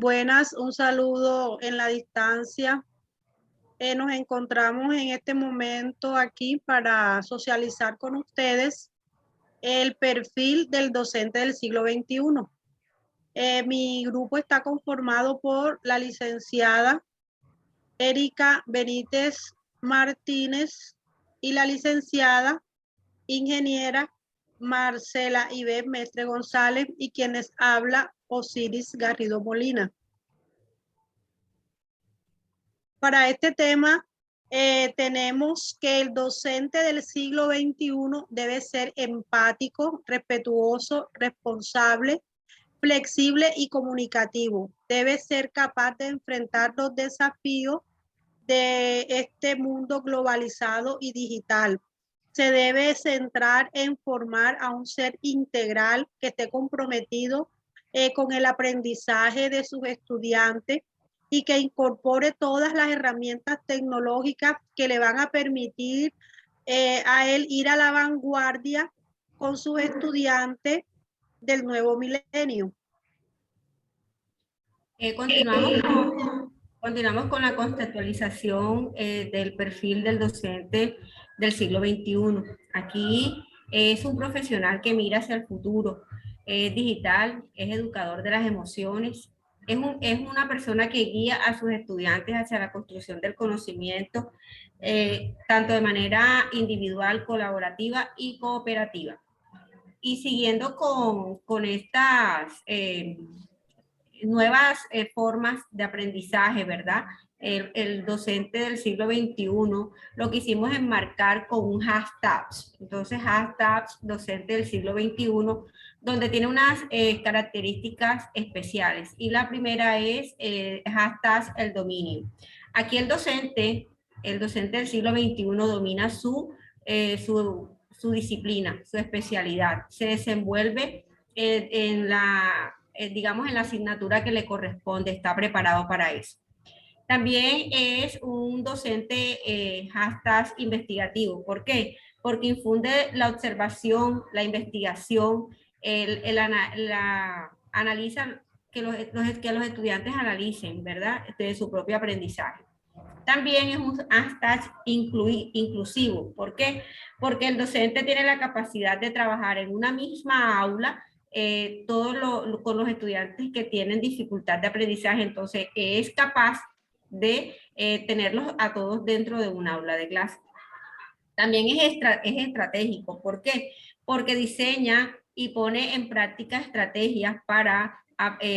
Buenas, un saludo en la distancia. Nos encontramos en este momento aquí para socializar con ustedes el perfil del docente del siglo XXI. Mi grupo está conformado por la licenciada Erika Benítez Martínez y la licenciada ingeniera Marcela Ibe Mestre González y quienes habla Osiris Garrido Molina. Para este tema tenemos que el docente del siglo XXI debe ser empático, respetuoso, responsable, flexible y comunicativo. Debe ser capaz de enfrentar los desafíos de este mundo globalizado y digital. Se debe centrar en formar a un ser integral que esté comprometido con el aprendizaje de sus estudiantes y que incorpore todas las herramientas tecnológicas que le van a permitir a él ir a la vanguardia con sus estudiantes del nuevo milenio. Continuamos con la contextualización del perfil del docente del siglo XXI. Aquí es un profesional que mira hacia el futuro, es digital, es educador de las emociones, es una persona que guía a sus estudiantes hacia la construcción del conocimiento, tanto de manera individual, colaborativa y cooperativa. Y siguiendo con estas nuevas formas de aprendizaje, ¿verdad? El docente del siglo XXI, lo que hicimos es marcar con un hashtag. Entonces, hashtag docente del siglo XXI, donde tiene unas características especiales. Y la primera es hashtag el dominio. Aquí el docente del siglo XXI domina su disciplina, su especialidad. Se desenvuelve en la digamos, en la asignatura que le corresponde, está preparado para eso. También es un docente hashtag investigativo. ¿Por qué? Porque infunde la observación, la investigación, analiza que los estudiantes analicen, ¿verdad? De su propio aprendizaje. También es un hashtag inclusivo. ¿Por qué? Porque el docente tiene la capacidad de trabajar en una misma aula con los estudiantes que tienen dificultad de aprendizaje, entonces es capaz de tenerlos a todos dentro de un aula de clase. También es estratégico. ¿Por qué? Porque diseña y pone en práctica estrategias para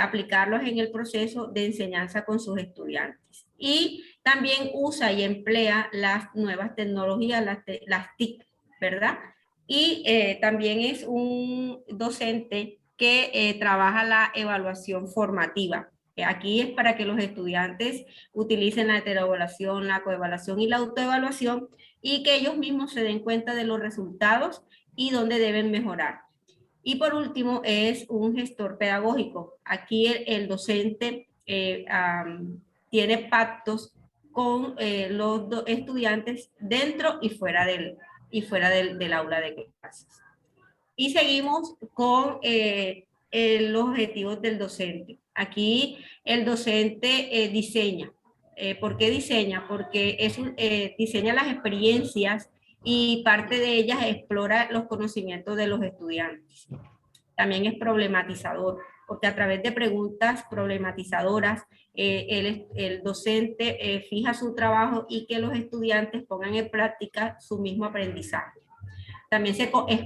aplicarlos en el proceso de enseñanza con sus estudiantes. Y también usa y emplea las nuevas tecnologías, las TIC, ¿verdad? Y también es un docente que trabaja la evaluación formativa. Aquí es para que los estudiantes utilicen la heteroevaluación, la coevaluación y la autoevaluación y que ellos mismos se den cuenta de los resultados y dónde deben mejorar. Y por último, es un gestor pedagógico. Aquí el docente tiene pactos con los estudiantes dentro y fuera del aula de clases. Y seguimos con los objetivos del docente. Aquí el docente diseña. ¿Por qué diseña? Porque diseña las experiencias y parte de ellas explora los conocimientos de los estudiantes. También es problematizador, porque a través de preguntas problematizadoras, el docente fija su trabajo y que los estudiantes pongan en práctica su mismo aprendizaje. También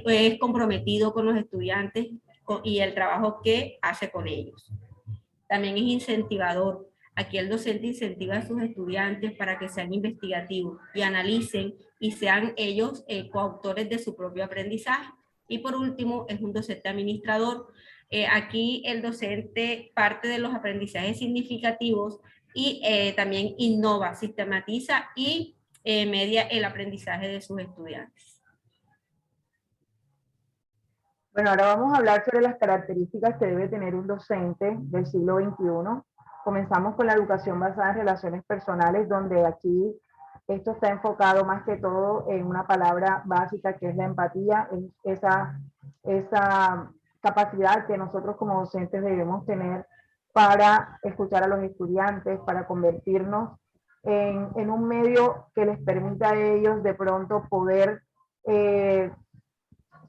es comprometido con los estudiantes y el trabajo que hace con ellos. También es incentivador. Aquí el docente incentiva a sus estudiantes para que sean investigativos y analicen y sean ellos coautores de su propio aprendizaje. Y por último, es un docente administrador. Aquí el docente parte de los aprendizajes significativos y también innova, sistematiza y media el aprendizaje de sus estudiantes. Bueno, ahora vamos a hablar sobre las características que debe tener un docente del siglo XXI. Comenzamos con la educación basada en relaciones personales, donde aquí esto está enfocado más que todo en una palabra básica que es la empatía, esa capacidad que nosotros como docentes debemos tener para escuchar a los estudiantes, para convertirnos en un medio que les permita a ellos de pronto poder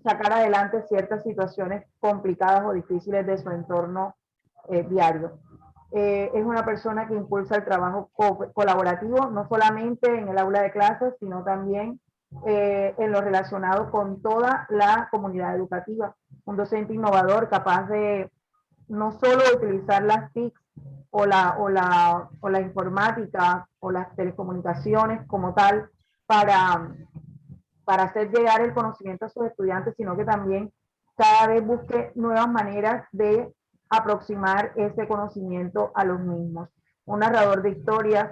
sacar adelante ciertas situaciones complicadas o difíciles de su entorno diario. Es una persona que impulsa el trabajo colaborativo, no solamente en el aula de clases, sino también en lo relacionado con toda la comunidad educativa. Un docente innovador capaz de no solo utilizar las TIC o la informática o las telecomunicaciones como tal para hacer llegar el conocimiento a sus estudiantes, sino que también cada vez busque nuevas maneras de aproximar ese conocimiento a los mismos. Un narrador de historias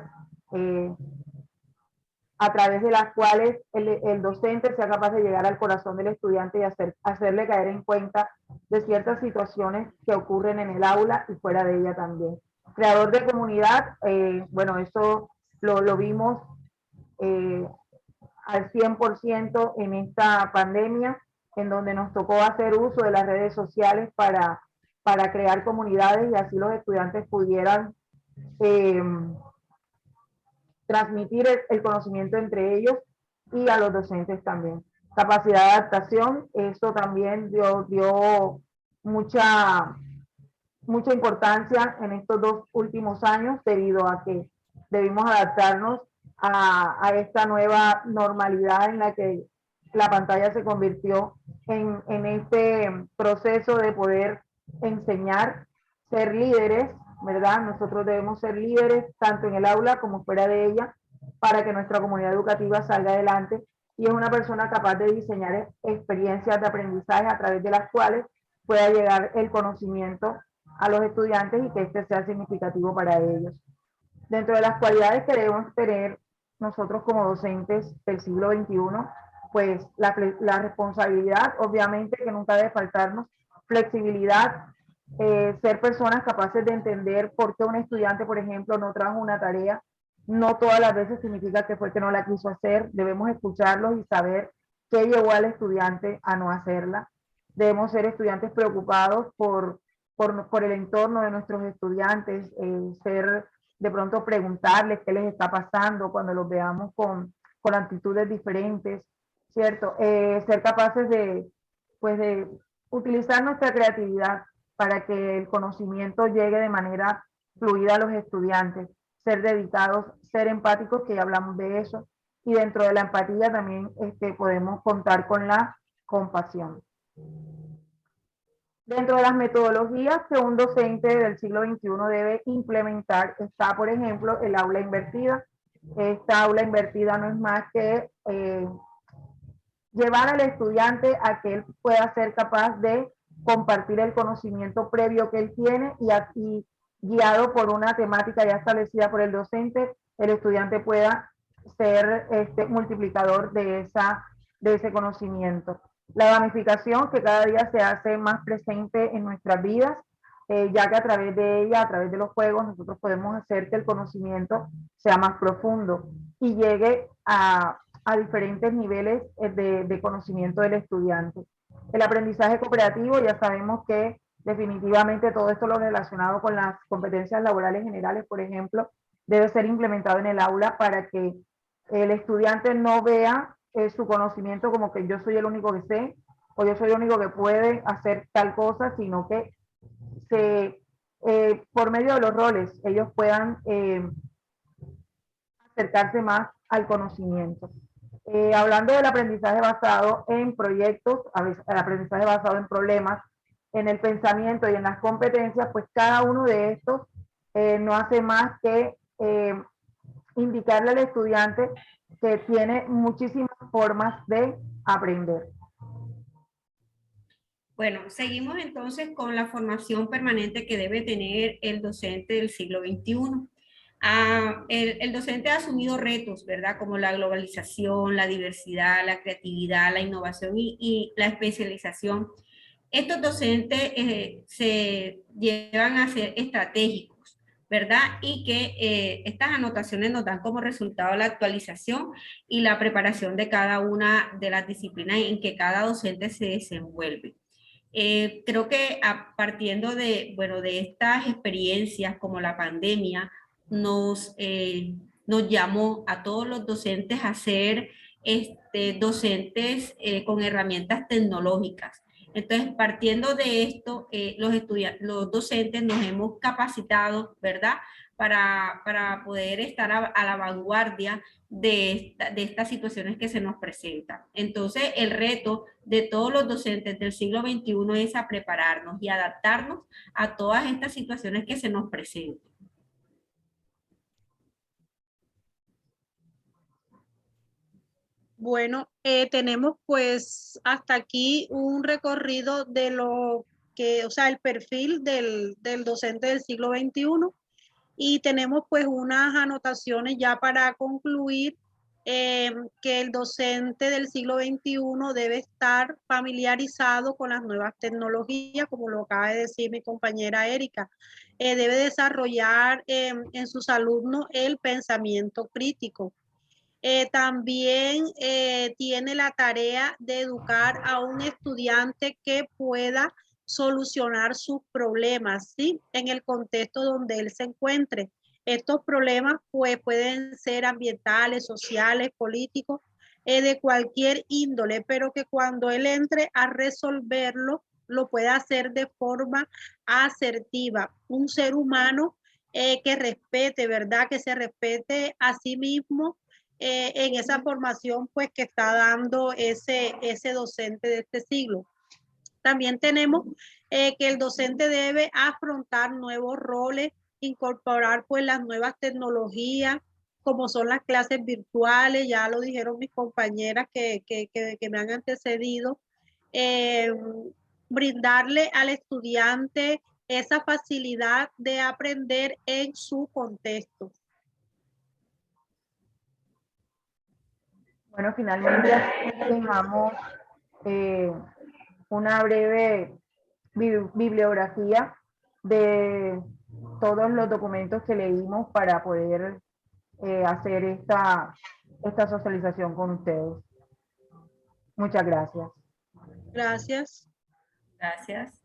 a través de las cuales el docente sea capaz de llegar al corazón del estudiante y hacerle caer en cuenta de ciertas situaciones que ocurren en el aula y fuera de ella también. Creador de comunidad, bueno, eso lo vimos al 100% en esta pandemia, en donde nos tocó hacer uso de las redes sociales para crear comunidades y así los estudiantes pudieran transmitir el conocimiento entre ellos y a los docentes también. Capacidad de adaptación, eso también dio mucha importancia en estos 2 últimos años debido a que debimos adaptarnos a esta nueva normalidad en la que la pantalla se convirtió en este proceso de poder enseñar, ser líderes, ¿verdad? Nosotros debemos ser líderes tanto en el aula como fuera de ella para que nuestra comunidad educativa salga adelante, y es una persona capaz de diseñar experiencias de aprendizaje a través de las cuales pueda llegar el conocimiento a los estudiantes y que este sea significativo para ellos. Dentro de las cualidades que debemos tener nosotros como docentes del siglo XXI, pues la responsabilidad, obviamente, que nunca debe faltarnos, flexibilidad, ser personas capaces de entender por qué un estudiante, por ejemplo, no trajo una tarea. No todas las veces significa que fue que no la quiso hacer. Debemos escucharlos y saber qué llevó al estudiante a no hacerla. Debemos ser estudiantes preocupados por el entorno de nuestros estudiantes, ser de pronto preguntarles qué les está pasando cuando los veamos con actitudes diferentes, ¿cierto? Ser capaces de utilizar nuestra creatividad para que el conocimiento llegue de manera fluida a los estudiantes, ser dedicados, ser empáticos, que ya hablamos de eso, y dentro de la empatía también podemos contar con la compasión. Dentro de las metodologías que un docente del siglo XXI debe implementar está, por ejemplo, el aula invertida. Esta aula invertida no es más que llevar al estudiante a que él pueda ser capaz de compartir el conocimiento previo que él tiene y guiado por una temática ya establecida por el docente, el estudiante pueda ser multiplicador de ese conocimiento. La gamificación, que cada día se hace más presente en nuestras vidas, ya que a través de ella, a través de los juegos, nosotros podemos hacer que el conocimiento sea más profundo y llegue a diferentes niveles de conocimiento del estudiante. El aprendizaje cooperativo, ya sabemos que definitivamente todo esto lo relacionado con las competencias laborales generales, por ejemplo, debe ser implementado en el aula para que el estudiante no vea su conocimiento como que yo soy el único que sé o yo soy el único que puede hacer tal cosa, sino que por medio de los roles ellos puedan acercarse más al conocimiento. Hablando del aprendizaje basado en proyectos, el aprendizaje basado en problemas, en el pensamiento y en las competencias, pues cada uno de estos no hace más que indicarle al estudiante que tiene muchísimas formas de aprender. Bueno, seguimos entonces con la formación permanente que debe tener el docente del siglo XXI. El docente ha asumido retos, ¿verdad? Como la globalización, la diversidad, la creatividad, la innovación y la especialización. Estos docentes se llevan a ser estratégicos, ¿verdad? Y que estas anotaciones nos dan como resultado la actualización y la preparación de cada una de las disciplinas en que cada docente se desenvuelve. Creo que partiendo de, bueno, de estas experiencias como la pandemia, nos llamó a todos los docentes a ser docentes con herramientas tecnológicas. Entonces, partiendo de esto, los docentes nos hemos capacitado, ¿verdad? Para poder estar a la vanguardia de estas situaciones que se nos presentan. Entonces, el reto de todos los docentes del siglo XXI es a prepararnos y adaptarnos a todas estas situaciones que se nos presentan. Bueno, tenemos pues hasta aquí un recorrido de lo que, o sea, el perfil del docente del siglo XXI y tenemos pues unas anotaciones ya para concluir que el docente del siglo XXI debe estar familiarizado con las nuevas tecnologías, como lo acaba de decir mi compañera Erika. Debe desarrollar en sus alumnos el pensamiento crítico. También tiene la tarea de educar a un estudiante que pueda solucionar sus problemas, ¿sí? En el contexto donde él se encuentre. Estos problemas pues, pueden ser ambientales, sociales, políticos, de cualquier índole, pero que cuando él entre a resolverlo, lo pueda hacer de forma asertiva. Un ser humano que respete, ¿verdad? Que se respete a sí mismo en esa formación pues que está dando ese docente de este siglo. También tenemos que el docente debe afrontar nuevos roles, incorporar pues las nuevas tecnologías, como son las clases virtuales, ya lo dijeron mis compañeras que me han antecedido, eh, brindarle al estudiante esa facilidad de aprender en su contexto. Bueno, finalmente dejamos una breve bibliografía de todos los documentos que leímos para poder hacer esta socialización con ustedes. Muchas gracias. Gracias. Gracias.